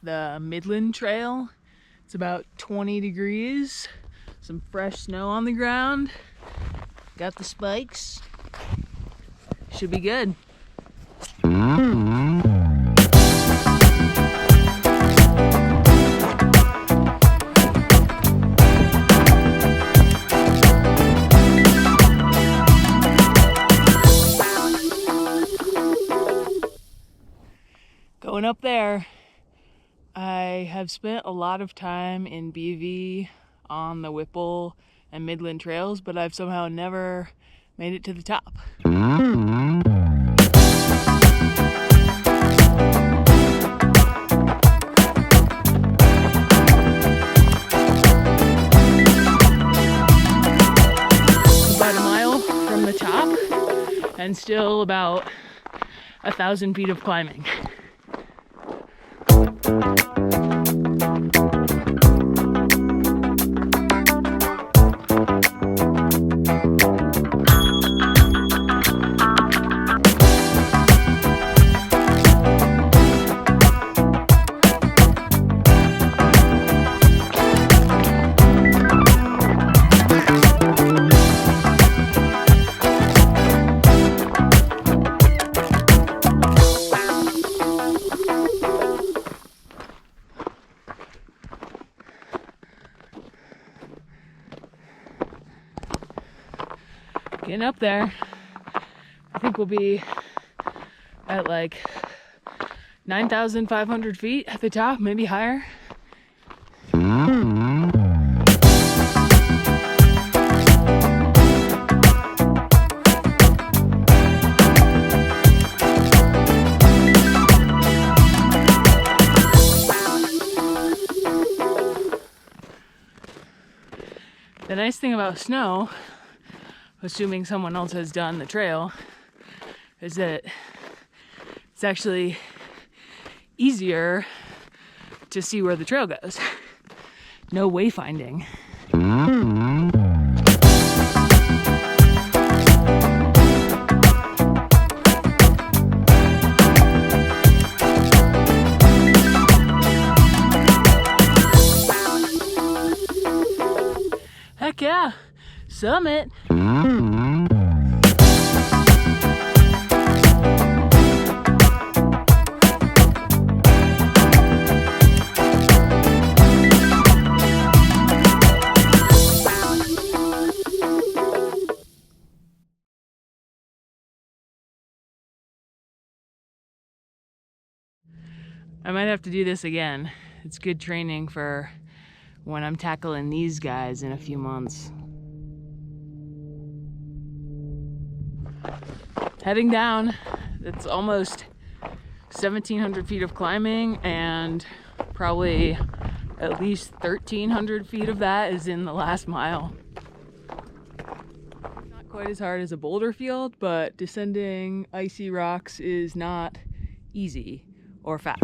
The Midland Trail. It's about 20 degrees, some fresh snow on the ground, got the spikes, should be good. Going up there, I have spent a lot of time in BV on the Whipple and Midland Trails, but I've somehow never made it to the top. About a mile from the top and still about 1,000 feet of climbing. Getting up there, I think we'll be at like 9,500 feet at the top, maybe higher. The nice thing about snow, assuming someone else has done the trail, is that it's actually easier to see where the trail goes. No wayfinding. Heck yeah, summit. I might have to do this again. It's good training for when I'm tackling these guys in a few months. Heading down, it's almost 1,700 feet of climbing, and probably at least 1,300 feet of that is in the last mile. Not quite as hard as a boulder field, but descending icy rocks is not easy or fast.